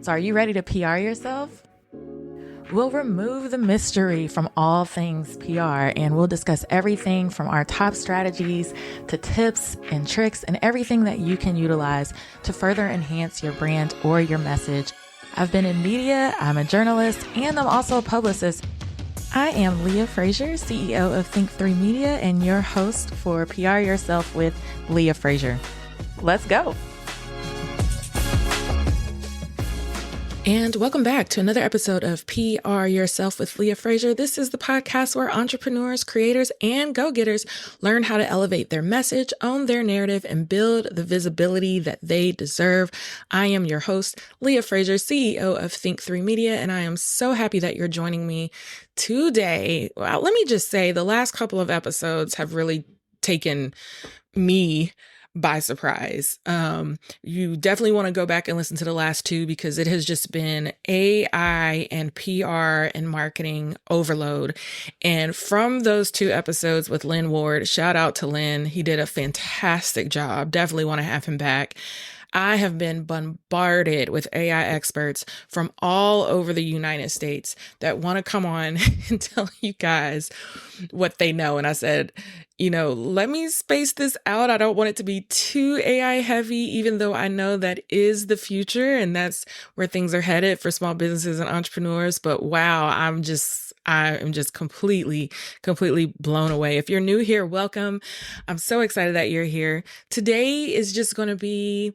So are you ready to PR yourself? We'll remove the mystery from all things PR, and we'll discuss everything from our top strategies to tips and tricks and everything that you can utilize to further enhance your brand or your message. I've been in media, I'm a journalist, and I'm also a publicist. I am Leah Frazier, CEO of Think3 Media, and your host for PR Yourself with Leah Frazier. Let's go. And welcome back to another episode of PR Yourself with Leah Frazier. This is the podcast where entrepreneurs, creators, and go-getters learn how to elevate their message, own their narrative, and build the visibility that they deserve. I am your host, Leah Frazier, CEO of Think3 Media, and I am so happy that you're joining me today. Well, let me just say the last couple of episodes have really taken me by surprise. You definitely want to go back and listen to the last two because it has just been AI and PR and marketing overload. And from those two episodes with Lynn Ward, shout out to Lynn. He did a fantastic job. Definitely want to have him back. I have been bombarded with AI experts from all over the United States that want to come on and tell you guys what they know. And I said, let me space this out. I don't want it to be too AI heavy, even though I know that is the future and that's where things are headed for small businesses and entrepreneurs. But wow, I am just completely blown away. If you're new here, welcome. I'm so excited that you're here. Today is just going to be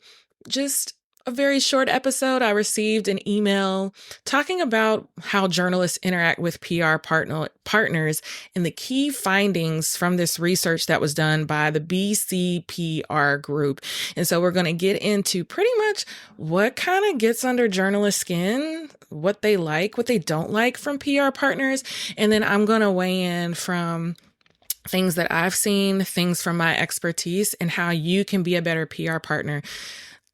just a very short episode. I received an email talking about how journalists interact with PR partners and the key findings from this research that was done by the BCPR group. And so we're going to get into pretty much what kind of gets under journalists' skin, what they like, what they don't like from PR partners. And then I'm going to weigh in from things that I've seen, things from my expertise, and how you can be a better PR partner.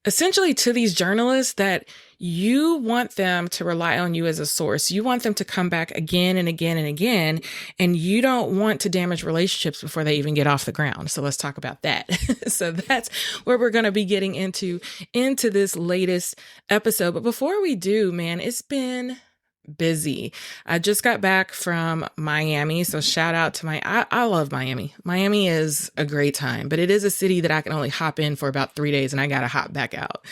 Essentially to these journalists that you want them to rely on you as a source. You want them to come back again and again and again, and you don't want to damage relationships before they even get off the ground. So let's talk about that. So that's where we're going to be getting into this latest episode. But before we do, man, it's been busy. I just got back from Miami. So shout out to I love Miami. Miami is a great time, but it is a city that I can only hop in for about 3 days and I got to hop back out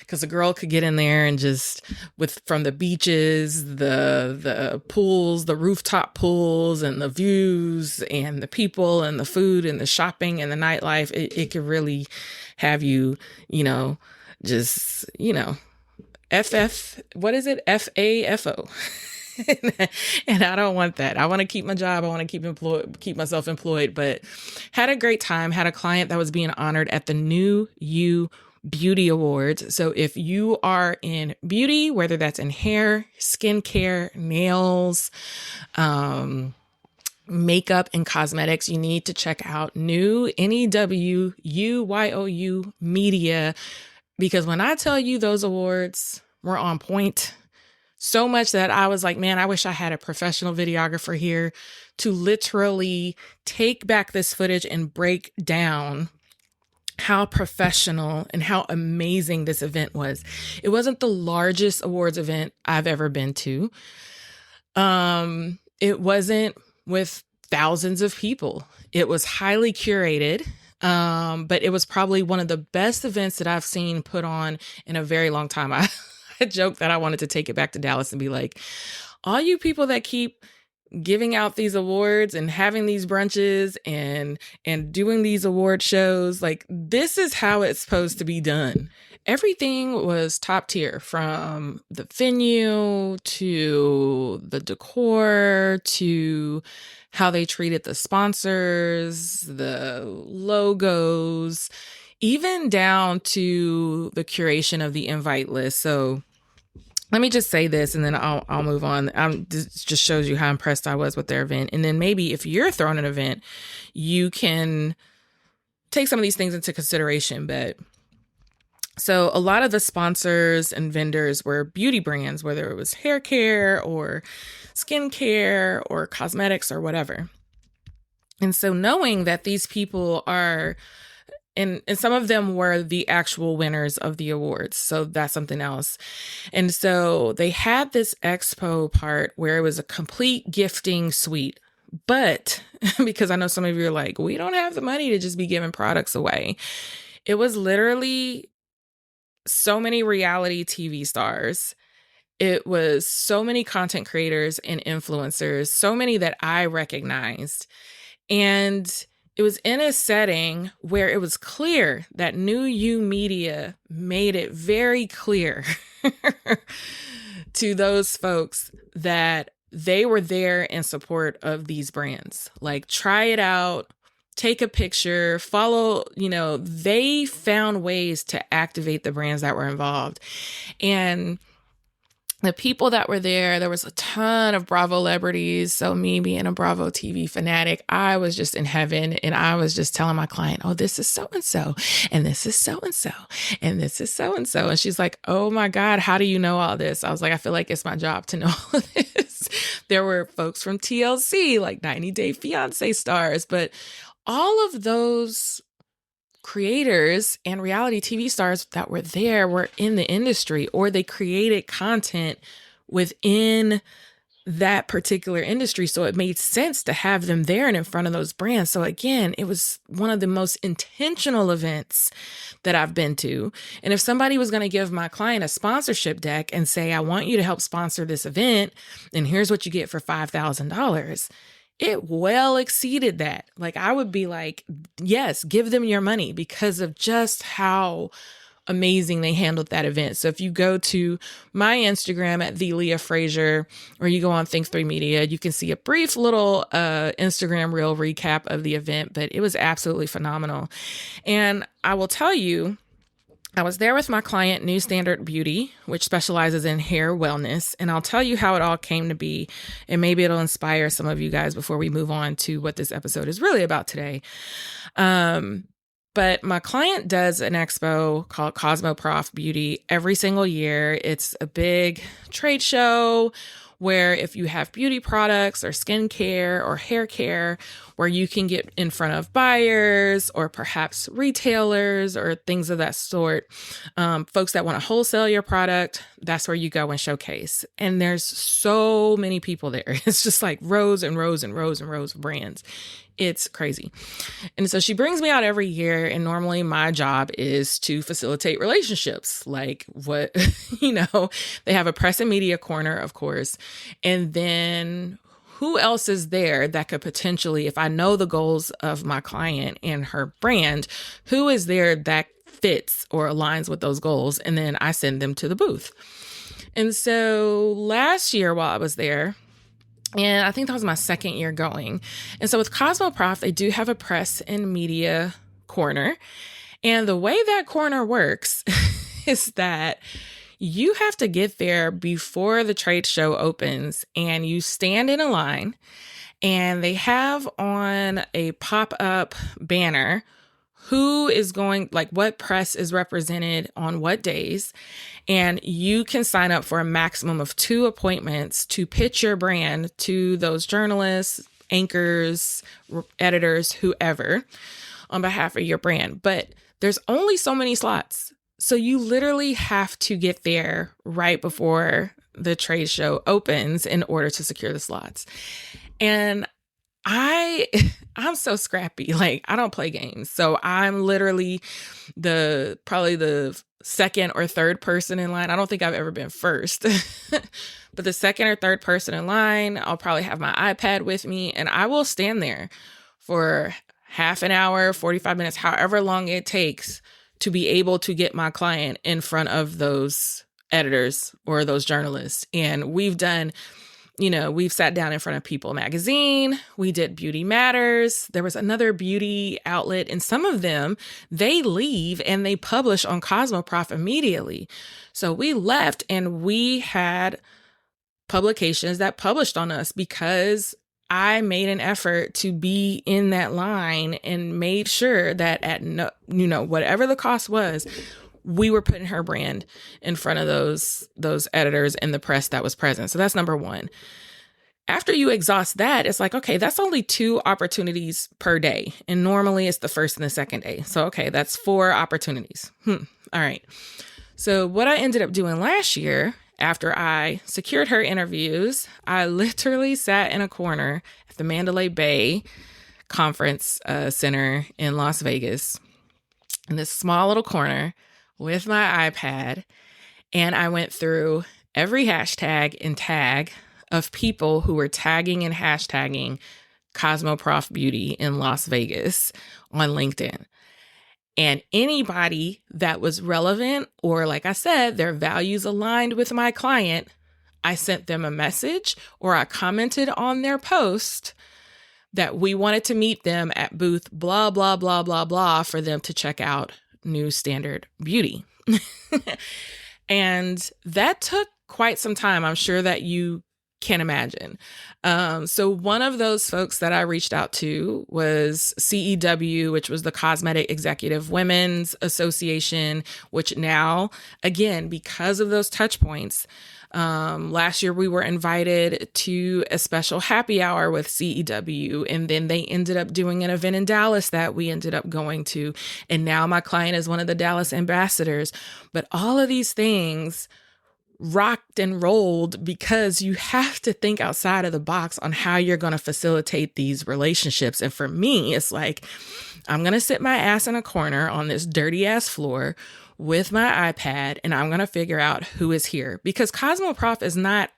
because a girl could get in there and just from the beaches, the pools, the rooftop pools and the views and the people and the food and the shopping and the nightlife. It could really have you, what is it? FAFO. And I don't want that. I want to keep my job. I want to keep myself employed, but had a great time. Had a client that was being honored at the New You Beauty Awards. So if you are in beauty, whether that's in hair, skincare, nails, makeup and cosmetics, you need to check out New NEWUYOU Media. Because when I tell you those awards were on point, so much that I was like, man, I wish I had a professional videographer here to literally take back this footage and break down how professional and how amazing this event was. It wasn't the largest awards event I've ever been to. It wasn't with thousands of people. It was highly curated. But it was probably one of the best events that I've seen put on in a very long time. I joked that I wanted to take it back to Dallas and be like, all you people that keep giving out these awards and having these brunches and doing these award shows, like this is how it's supposed to be done. Everything was top tier, from the venue to the decor to how they treated the sponsors, the logos, even down to the curation of the invite list. So let me just say this and then I'll move on. This just shows you how impressed I was with their event. And then maybe if you're throwing an event, you can take some of these things into consideration. But so a lot of the sponsors and vendors were beauty brands, whether it was hair care or skincare or cosmetics or whatever. And so knowing that these people are and some of them were the actual winners of the awards. So that's something else. And so they had this expo part where it was a complete gifting suite. But because I know some of you are like, we don't have the money to just be giving products away. It was literally so many reality TV stars. It was so many content creators and influencers, so many that I recognized. And it was in a setting where it was clear that New You Media made it very clear to those folks that they were there in support of these brands. Like, try it out, take a picture, follow, they found ways to activate the brands that were involved. And the people that were there was a ton of Bravo celebrities. So me being a Bravo TV fanatic, I was just in heaven, and I was just telling my client, oh, this is so-and-so, and this is so-and-so, and this is so-and-so. And she's like, oh my God, how do you know all this? I was like, I feel like it's my job to know all of this. There were folks from TLC, like 90 Day Fiancé stars, but all of those creators and reality TV stars that were there were in the industry, or they created content within that particular industry. So it made sense to have them there and in front of those brands. So again, it was one of the most intentional events that I've been to. And if somebody was going to give my client a sponsorship deck and say, I want you to help sponsor this event, and here's what you get for $5,000, it well exceeded that. Like, I would be like, yes, give them your money, because of just how amazing they handled that event. So if you go to my Instagram at the Leah Frazier, or you go on Think3 Media, you can see a brief little Instagram reel recap of the event, but it was absolutely phenomenal. And I will tell you, I was there with my client, New Standard Beauty, which specializes in hair wellness. And I'll tell you how it all came to be. And maybe it'll inspire some of you guys before we move on to what this episode is really about today. But my client does an expo called Cosmoprof Beauty every single year. It's a big trade show where if you have beauty products or skincare or hair care, where you can get in front of buyers or perhaps retailers or things of that sort, folks that want to wholesale your product, that's where you go and showcase. And there's so many people there. It's just like rows and rows and rows and rows of brands. It's crazy. And so she brings me out every year. And normally my job is to facilitate relationships. Like what, they have a press and media corner, of course. And then who else is there that could potentially, if I know the goals of my client and her brand, who is there that fits or aligns with those goals? And then I send them to the booth. And so last year while I was there, and I think that was my second year going. And so with Cosmoprof, they do have a press and media corner. And the way that corner works is that you have to get there before the trade show opens, and you stand in a line, and they have on a pop-up banner who is going, like what press is represented on what days. And you can sign up for a maximum of 2 appointments to pitch your brand to those journalists, anchors, editors, whoever, on behalf of your brand. But there's only so many slots. So you literally have to get there right before the trade show opens in order to secure the slots. And I'm so scrappy. Like, I don't play games. So I'm literally probably the second or third person in line. I don't think I've ever been first, but the second or third person in line. I'll probably have my iPad with me, and I will stand there for half an hour, 45 minutes, however long it takes to be able to get my client in front of those editors or those journalists. And we've sat down in front of People magazine. We did Beauty Matters. There was another beauty outlet, and some of them, they leave and they publish on Cosmoprof immediately. So we left and we had publications that published on us because I made an effort to be in that line and made sure that at whatever the cost was, we were putting her brand in front of those editors and the press that was present. So that's number one. After you exhaust that, it's like, okay, that's only 2 opportunities per day. And normally it's the first and the second day. So, okay, that's 4 opportunities. All right. So what I ended up doing last year, after I secured her interviews, I literally sat in a corner at the Mandalay Bay Conference Center in Las Vegas, in this small little corner with my iPad. And I went through every hashtag and tag of people who were tagging and hashtagging Cosmoprof Beauty in Las Vegas on LinkedIn. And anybody that was relevant, or like I said, their values aligned with my client, I sent them a message or I commented on their post that we wanted to meet them at booth blah, blah, blah, blah, blah for them to check out New Standard Beauty. And that took quite some time. I'm sure that you can imagine. So one of those folks that I reached out to was CEW, which was the Cosmetic Executive Women's Association, which now, again, because of those touch points, last year we were invited to a special happy hour with CEW, and then they ended up doing an event in Dallas that we ended up going to. And now my client is one of the Dallas ambassadors. But all of these things rocked and rolled because you have to think outside of the box on how you're going to facilitate these relationships. And for me, it's like, I'm going to sit my ass in a corner on this dirty ass floor with my iPad, and I'm going to figure out who is here, because Cosmoprof is not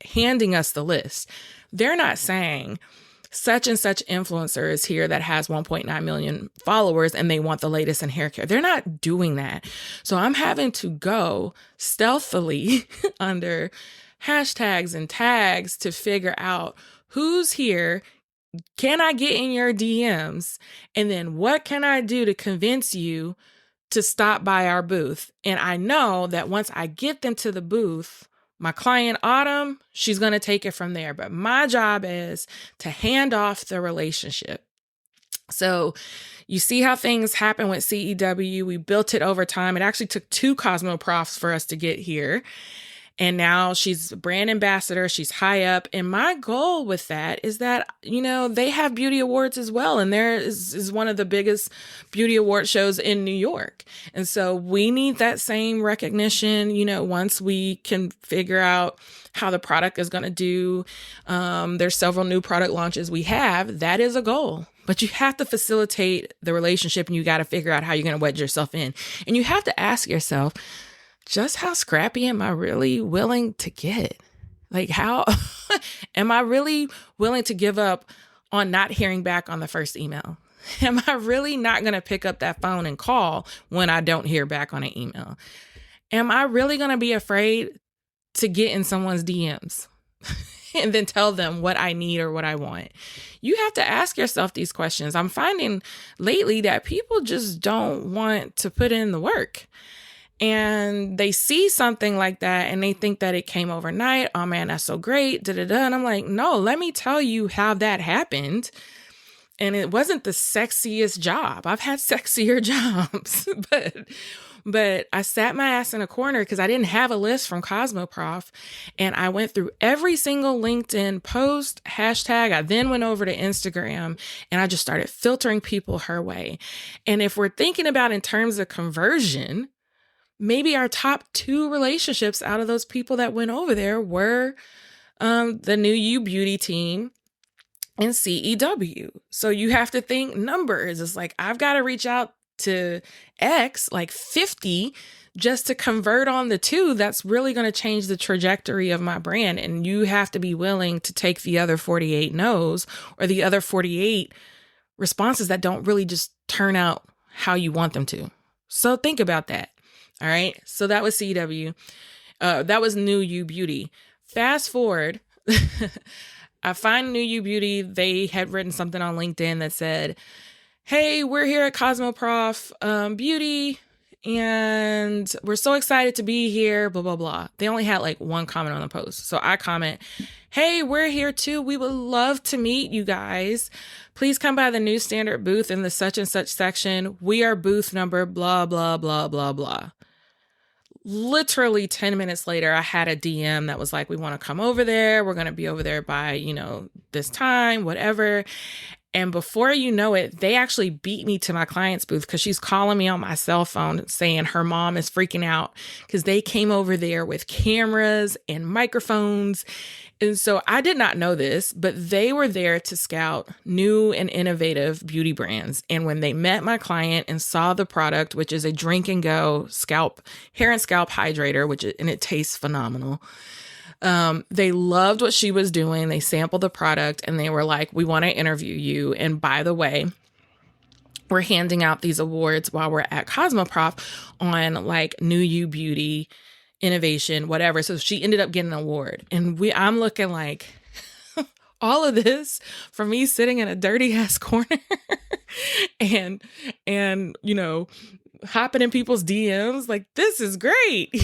handing us the list. They're not saying such and such influencer is here that has 1.9 million followers and they want the latest in hair care. They're not doing that. So I'm having to go stealthily under hashtags and tags to figure out who's here. Can I get in your DMs? And then what can I do to convince you to stop by our booth? And I know that once I get them to the booth, my client, Autumn, she's going to take it from there. But my job is to hand off the relationship. So you see how things happen with CEW. We built it over time. It actually took 2 Cosmoprofs for us to get here. And now she's a brand ambassador. She's high up. And my goal with that is that, they have beauty awards as well. And there is one of the biggest beauty award shows in New York. And so we need that same recognition, once we can figure out how the product is going to do. There's several new product launches we have. That is a goal. But you have to facilitate the relationship, and you got to figure out how you're going to wedge yourself in. And you have to ask yourself, just how scrappy am I really willing to get? Like, how am I really willing to give up on not hearing back on the first email? Am I really not going to pick up that phone and call when I don't hear back on an email? Am I really going to be afraid to get in someone's DMs and then tell them what I need or what I want? You have to ask yourself these questions. I'm finding lately that people just don't want to put in the work. And they see something like that and they think that it came overnight. Oh man, that's so great. And I'm like, no, let me tell you how that happened. And it wasn't the sexiest job. I've had sexier jobs, but I sat my ass in a corner because I didn't have a list from Cosmoprof. And I went through every single LinkedIn post, hashtag. I then went over to Instagram and I just started filtering people her way. And if we're thinking about in terms of conversion, maybe our top 2 relationships out of those people that went over there were the New You Beauty team and CEW. So you have to think numbers. It's like, I've got to reach out to X, like 50, just to convert on the 2. That's really going to change the trajectory of my brand. And you have to be willing to take the other 48 no's or the other 48 responses that don't really just turn out how you want them to. So think about that. All right. So that was CW. That was New You Beauty. Fast forward. I find New You Beauty. They had written something on LinkedIn that said, hey, we're here at Cosmoprof Beauty, and we're so excited to be here, blah, blah, blah. They only had like 1 comment on the post. So I comment, hey, we're here too. We would love to meet you guys. Please come by the New Standard booth in the such and such section. We are booth number blah, blah, blah, blah, blah. literally 10 minutes later, I had a DM that was like, we want to come over there. We're going to be over there by, this time, whatever. And before you know it, they actually beat me to my client's booth because she's calling me on my cell phone saying her mom is freaking out because they came over there with cameras and microphones. And so I did not know this, but they were there to scout new and innovative beauty brands. And when they met my client and saw the product, which is a drink and go hair and scalp hydrator, and it tastes phenomenal. They loved what she was doing. They sampled the product and they were like, we want to interview you. And by the way, we're handing out these awards while we're at Cosmoprof on like New You Beauty, innovation, whatever. So she ended up getting an award. And I'm looking like all of this for me sitting in a dirty ass corner and, hopping in people's DMs. Like, this is great,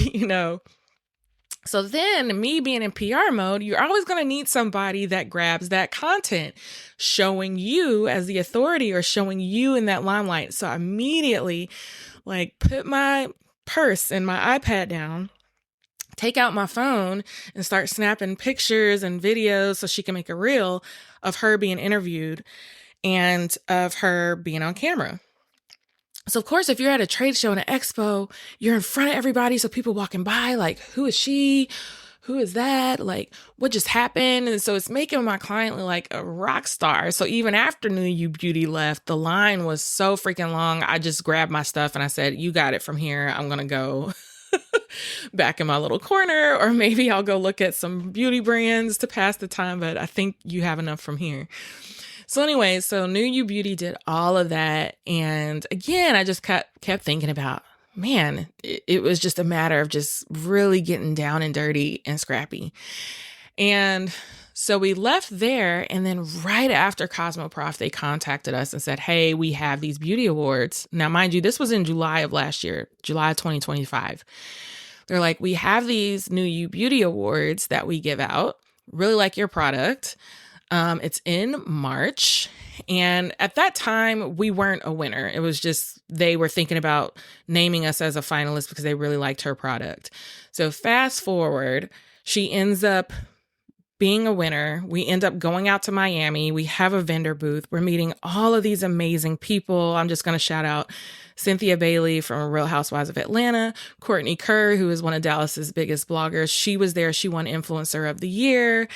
So then me being in PR mode, you're always going to need somebody that grabs that content, showing you as the authority or showing you in that limelight. So I immediately put my purse and my iPad down, take out my phone and start snapping pictures and videos so she can make a reel of her being interviewed and of her being on camera. So of course, if you're at a trade show and an expo, you're in front of everybody. So people walking by, like, who is she? Who is that? Like, what just happened? And so it's making my client look like a rock star. So even after New You Beauty left, the line was so freaking long. I just grabbed my stuff and I said, you got it from here. I'm going to go back in my little corner, or maybe I'll go look at some beauty brands to pass the time. But I think you have enough from here. So anyway, so New You Beauty did all of that. And again, I just kept thinking about, man, it was just a matter of just really getting down and dirty and scrappy. And so we left there. And then right after Cosmoprof, they contacted us and said, hey, we have these beauty awards. Now, mind you, this was in July of last year, July 2025. They're like, we have these New You Beauty awards that we give out. Really like your product. It's in March. And at that time, we weren't a winner. It was just, they were thinking about naming us as a finalist because they really liked her product. So fast forward, she ends up being a winner. We end up going out to Miami. We have a vendor booth. We're meeting all of these amazing people. I'm just going to shout out Cynthia Bailey from Real Housewives of Atlanta, Courtney Kerr, who is one of Dallas's biggest bloggers. She was there. She won Influencer of the Year.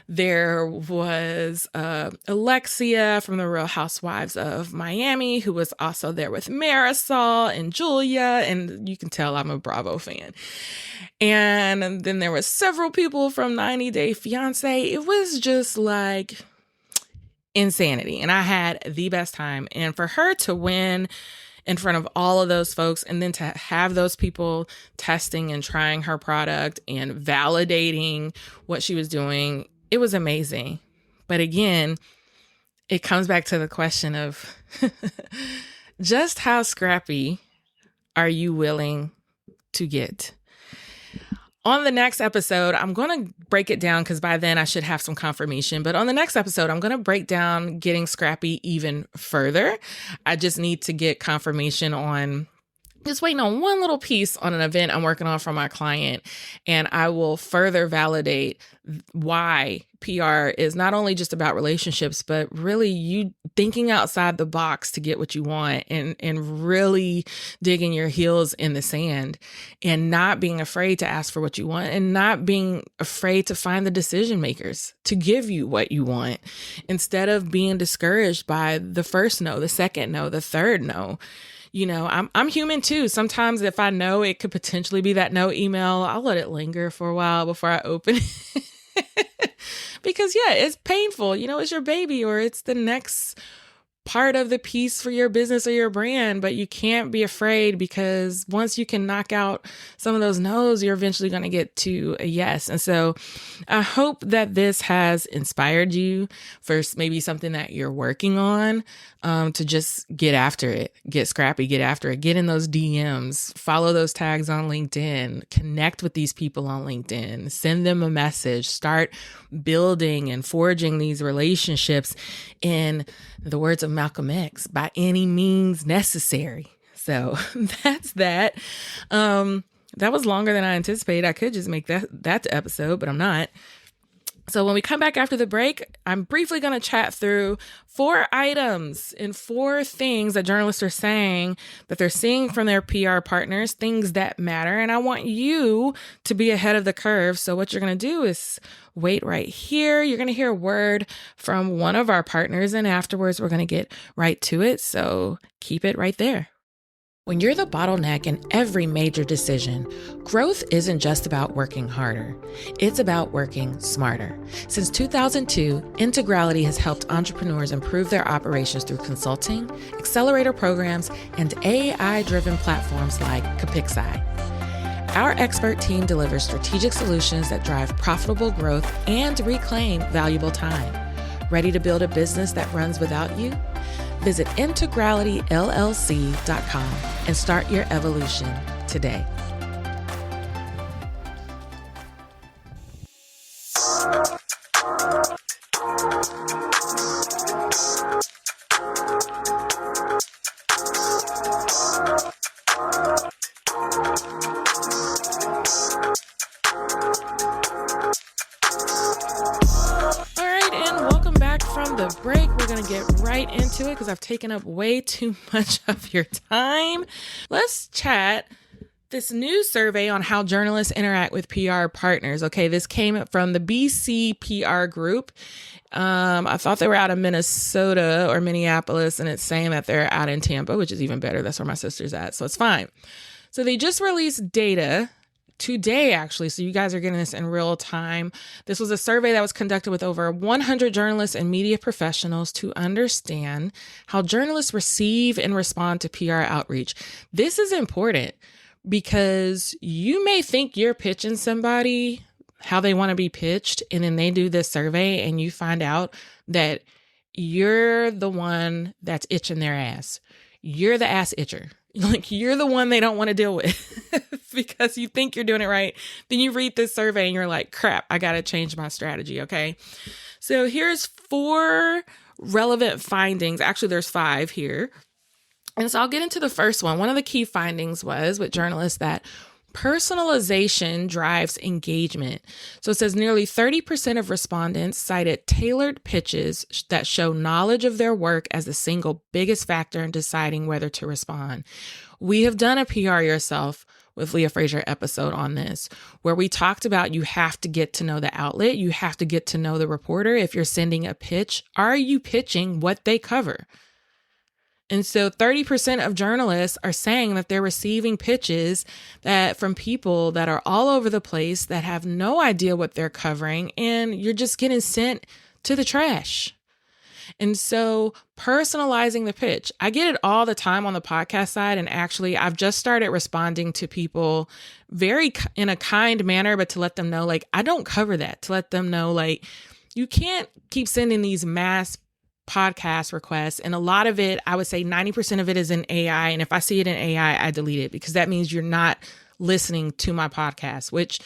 There was Alexia from the Real Housewives of Miami, who was also there with Marisol and Julia. And you can tell I'm a Bravo fan. And then there was several people from 90 Day Fiancé. It was just like insanity. And I had the best time. And for her to win in front of all of those folks, and then to have those people testing and trying her product and validating what she was doing, it was amazing. But again, it comes back to the question of just how scrappy are you willing to get? On the next episode, I'm going to break it down because by then I should have some confirmation. But on the next episode, I'm going to break down getting scrappy even further. I just need to get confirmation on just waiting on one little piece on an event I'm working on for my client. And I will further validate why PR is not only just about relationships, but really you thinking outside the box to get what you want and really digging your heels in the sand and not being afraid to ask for what you want and not being afraid to find the decision makers to give you what you want instead of being discouraged by the first no, the second no, the third no. You know, I'm human too. Sometimes if I know it could potentially be that no email, I'll let it linger for a while before I open it. Because yeah, it's painful. You know, it's your baby or it's the next part of the piece for your business or your brand, but you can't be afraid because once you can knock out some of those no's, you're eventually going to get to a yes. And so I hope that this has inspired you for maybe something that you're working on, to just get after it, get scrappy, get after it, get in those DMs, follow those tags on LinkedIn, connect with these people on LinkedIn, send them a message, start building and forging these relationships in the words of Malcolm X, by any means necessary. So that's that. That was longer than I anticipated. I could just make that the episode, but I'm not. So when we come back after the break, I'm briefly going to chat through 4 items and 4 things that journalists are saying that they're seeing from their PR partners, things that matter. And I want you to be ahead of the curve. So what you're going to do is wait right here. You're going to hear a word from one of our partners, and afterwards we're going to get right to it. So keep it right there. When you're the bottleneck in every major decision, growth isn't just about working harder. It's about working smarter. Since 2002, Integrality has helped entrepreneurs improve their operations through consulting, accelerator programs, and AI-driven platforms like Capixi. Our expert team delivers strategic solutions that drive profitable growth and reclaim valuable time. Ready to build a business that runs without you? Visit integralityllc.com and start your evolution today. The break, we're going to get right into it because I've taken up way too much of your time. Let's chat this new survey on how journalists interact with PR partners. Okay, this came from the BC PR group. I thought they were out of Minnesota or Minneapolis, and it's saying that they're out in Tampa, which is even better. That's where my sister's at, so it's fine. So they just released data today, actually, so you guys are getting this in real time. This was a survey that was conducted with over 100 journalists and media professionals to understand how journalists receive and respond to PR outreach. This is important because you may think you're pitching somebody how they want to be pitched, and then they do this survey and you find out that you're the one that's itching their ass. You're the ass itcher. Like, you're the one they don't want to deal with because you think you're doing it right. Then you read this survey and you're like, crap, I got to change my strategy. Okay. So here's 4 relevant findings. Actually, there's 5 here. And so I'll get into the first one. One of the key findings was with journalists that personalization drives engagement. So it says nearly 30% of respondents cited tailored pitches that show knowledge of their work as the single biggest factor in deciding whether to respond. We have done a PR Yourself with Leah Frazier episode on this, where we talked about you have to get to know the outlet. You have to get to know the reporter. If you're sending a pitch, are you pitching what they cover? And so 30% of journalists are saying that they're receiving pitches that from people that are all over the place that have no idea what they're covering, and you're just getting sent to the trash. And so personalizing the pitch, I get it all the time on the podcast side. And actually, I've just started responding to people very in a kind manner, but to let them know, like, I don't cover that, to let them know, like, you can't keep sending these mass podcast requests. And a lot of it, I would say 90% of it is in AI. And if I see it in AI, I delete it because that means you're not listening to my podcast, which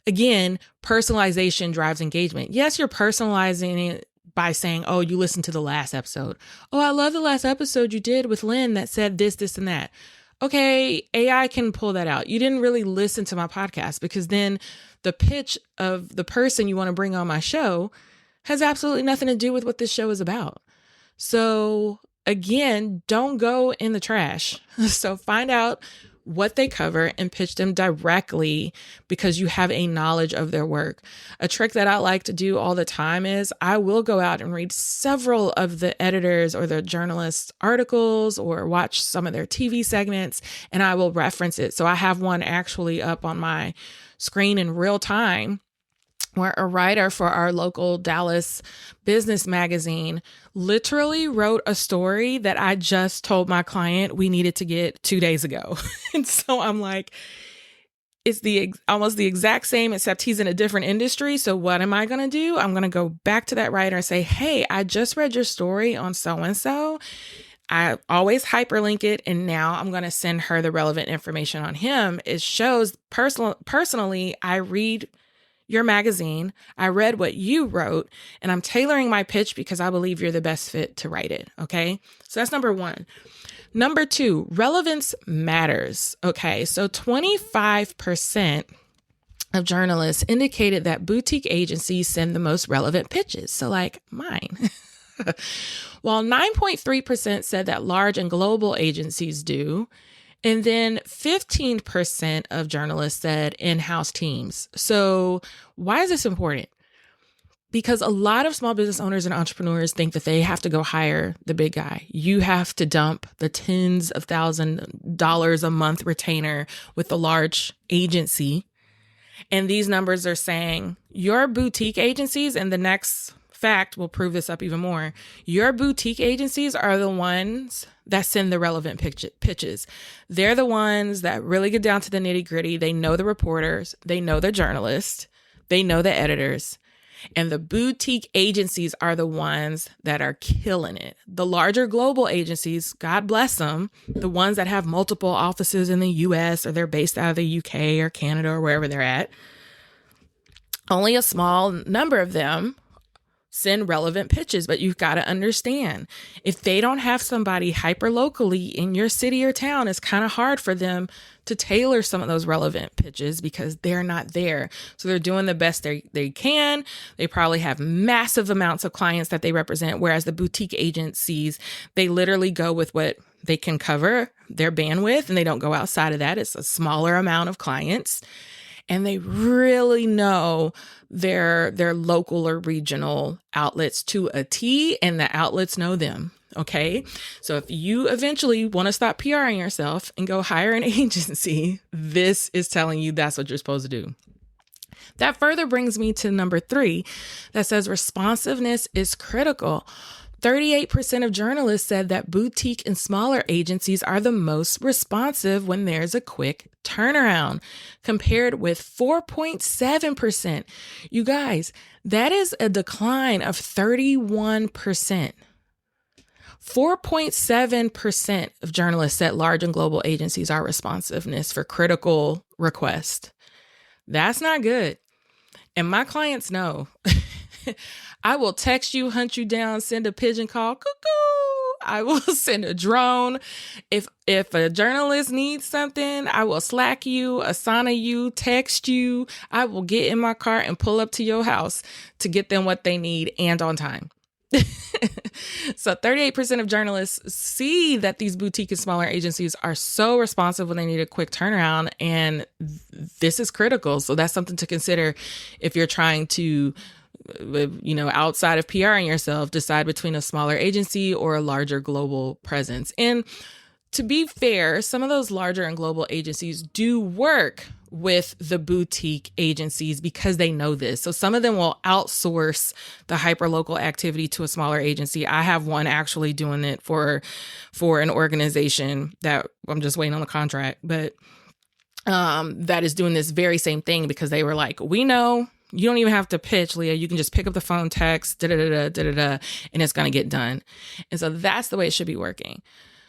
again, personalization drives engagement. Yes, you're personalizing it by saying, oh, you listened to the last episode. Oh, I love the last episode you did with Lynn that said this, this, and that. Okay, AI can pull that out. You didn't really listen to my podcast because then the pitch of the person you want to bring on my show has absolutely nothing to do with what this show is about. So again, don't go in the trash. So find out what they cover and pitch them directly because you have a knowledge of their work. A trick that I like to do all the time is I will go out and read several of the editors or the journalists' articles or watch some of their TV segments, and I will reference it. So I have one actually up on my screen in real time where a writer for our local Dallas business magazine literally wrote a story that I just told my client we needed to get 2 days ago. And so I'm like, it's almost the exact same, except he's in a different industry. So what am I going to do? I'm going to go back to that writer and say, hey, I just read your story on so-and-so. I always hyperlink it. And now I'm going to send her the relevant information on him. It shows personally, I read your magazine. I read what you wrote, and I'm tailoring my pitch because I believe you're the best fit to write it. Okay. So that's number one. Number two, relevance matters. Okay. So 25% of journalists indicated that boutique agencies send the most relevant pitches. So like mine. While 9.3% said that large and global agencies do. And then 15% of journalists said in-house teams. So why is this important? Because a lot of small business owners and entrepreneurs think that they have to go hire the big guy. You have to dump the tens of $1,000s a month retainer with the large agency. And these numbers are saying your boutique agencies, and the next fact will prove this up even more. Your boutique agencies are the ones that send the relevant pitches. They're the ones that really get down to the nitty gritty. They know the reporters, they know the journalists, they know the editors. And the boutique agencies are the ones that are killing it. The larger global agencies, God bless them, the ones that have multiple offices in the US or they're based out of the UK or Canada or wherever they're at, only a small number of them send relevant pitches. But you've got to understand, if they don't have somebody hyper locally in your city or town, it's kind of hard for them to tailor some of those relevant pitches because they're not there. So they're doing the best they can. They probably have massive amounts of clients that they represent, whereas the boutique agencies, they literally go with what they can cover their bandwidth, and they don't go outside of that. It's a smaller amount of clients. And they really know their local or regional outlets to a T, and the outlets know them. Okay. So if you eventually want to stop PRing yourself and go hire an agency, this is telling you that's what you're supposed to do. That further brings me to number 3 that says responsiveness is critical. 38% of journalists said that boutique and smaller agencies are the most responsive when there's a quick turnaround, compared with 4.7%. You guys, that is a decline of 31%. 4.7% of journalists said large and global agencies are responsiveness for critical requests. That's not good. And my clients know. I will text you, hunt you down, send a pigeon call, cuckoo. I will send a drone. If a journalist needs something, I will Slack you, Asana you, text you. I will get in my car and pull up to your house to get them what they need and on time. So 38% of journalists see that these boutique and smaller agencies are so responsive when they need a quick turnaround. And this is critical. So that's something to consider if you're trying to, outside of PRing yourself, decide between a smaller agency or a larger global presence. And to be fair, some of those larger and global agencies do work with the boutique agencies because they know this. So some of them will outsource the hyperlocal activity to a smaller agency. I have one actually doing it for an organization that I'm just waiting on the contract, but that is doing this very same thing because they were like, we know you don't even have to pitch, Leah. You can just pick up the phone, text, and it's going to get done. And so that's the way it should be working.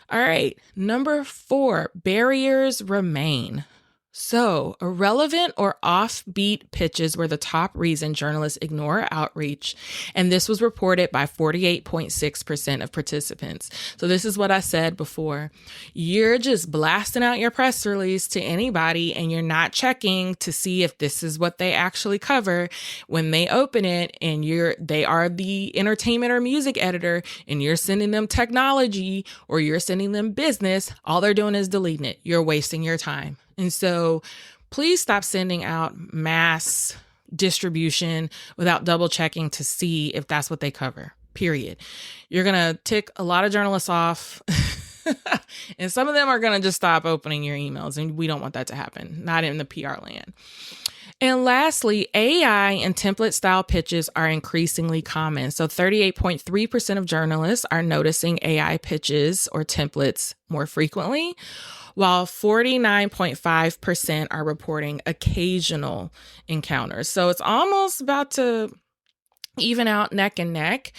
All right. Number 4, barriers remain. So irrelevant or offbeat pitches were the top reason journalists ignore outreach. And this was reported by 48.6% of participants. So this is what I said before. You're just blasting out your press release to anybody and you're not checking to see if this is what they actually cover when they open it, and they are the entertainment or music editor and you're sending them technology or you're sending them business. All they're doing is deleting it. You're wasting your time. And so please stop sending out mass distribution without double checking to see if that's what they cover, period. You're going to tick a lot of journalists off and some of them are going to just stop opening your emails. And we don't want that to happen, not in the PR land. And lastly, AI and template style pitches are increasingly common. So 38.3% of journalists are noticing AI pitches or templates more frequently, while 49.5% are reporting occasional encounters. So it's almost about to even out neck and neck.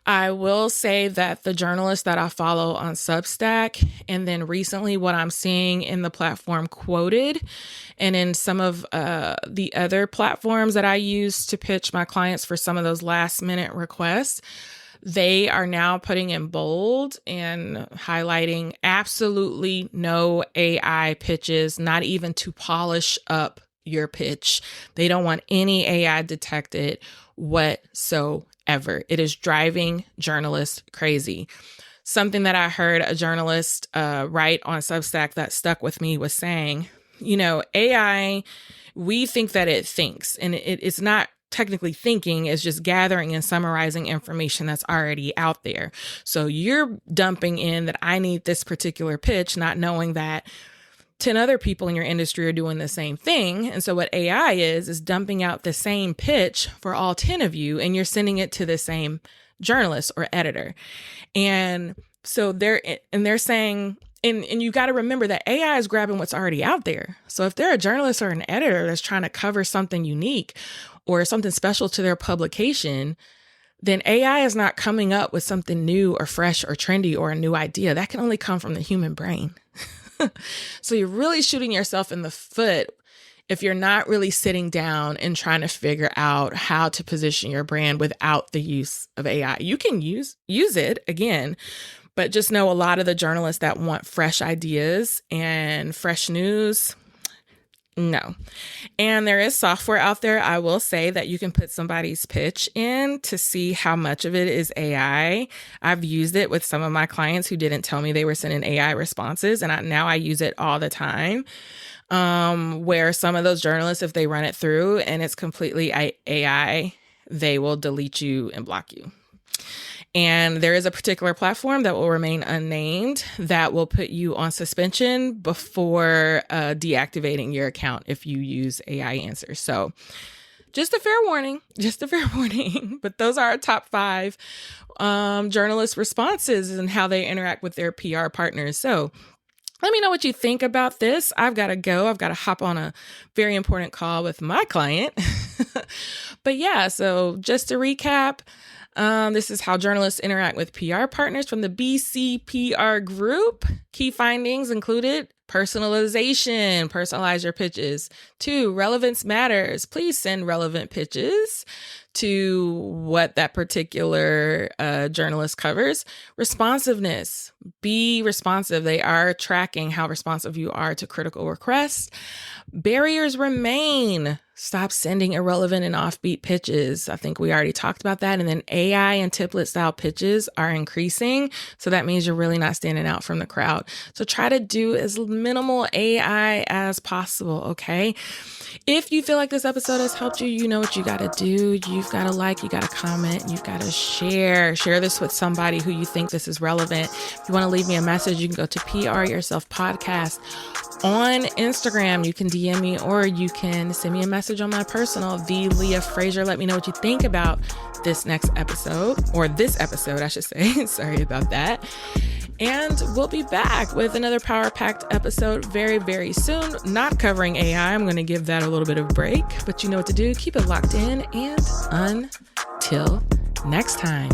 I will say that the journalists that I follow on Substack, and then recently what I'm seeing in the platform Quoted, and in some of the other platforms that I use to pitch my clients for some of those last minute requests, they are now putting in bold and highlighting absolutely no AI pitches, not even to polish up your pitch. They don't want any AI detected whatsoever. It is driving journalists crazy. Something that I heard a journalist write on Substack that stuck with me was saying, AI, we think that it thinks, and it's not technically thinking, is just gathering and summarizing information that's already out there. So you're dumping in that I need this particular pitch, not knowing that 10 other people in your industry are doing the same thing. And so what AI is dumping out the same pitch for all 10 of you, and you're sending it to the same journalist or editor. And so they're saying, and you got to remember that AI is grabbing what's already out there. So if they're a journalist or an editor that's trying to cover something unique or something special to their publication, then AI is not coming up with something new or fresh or trendy or a new idea. That can only come from the human brain. So you're really shooting yourself in the foot if you're not really sitting down and trying to figure out how to position your brand without the use of AI. You can use it again, but just know a lot of the journalists that want fresh ideas and fresh news, no. And there is software out there, I will say, that you can put somebody's pitch in to see how much of it is AI. I've used it with some of my clients who didn't tell me they were sending AI responses, and now I use it all the time. Where some of those journalists, if they run it through and it's completely AI, they will delete you and block you. And there is a particular platform that will remain unnamed that will put you on suspension before deactivating your account if you use AI answers. So just a fair warning. But those are our top 5 journalist responses and how they interact with their PR partners. So let me know what you think about this. I've got to go. I've got to hop on a very important call with my client. But yeah, so just to recap, this is how journalists interact with PR partners from the BCPR group. Key findings included personalization, personalize your pitches. 2, relevance matters. Please send relevant pitches to what that particular journalist covers. Responsiveness, be responsive. They are tracking how responsive you are to critical requests. Barriers remain. Stop sending irrelevant and offbeat pitches. I think we already talked about that. And then AI and template style pitches are increasing. So that means you're really not standing out from the crowd. So try to do as minimal AI as possible. Okay. If you feel like this episode has helped you, you know what you got to do. You've got to like, you got to comment, you've got to share this with somebody who you think this is relevant. If you want to leave me a message, you can go to PR Yourself Podcast on Instagram. You can DM me or you can send me a message on my personal, The Leah Frazier. Let me know what you think about this next episode, or this episode, I should say. Sorry about that. And we'll be back with another power-packed episode very, very soon. Not covering AI. I'm going to give that a little bit of a break, but you know what to do. Keep it locked in. And until next time.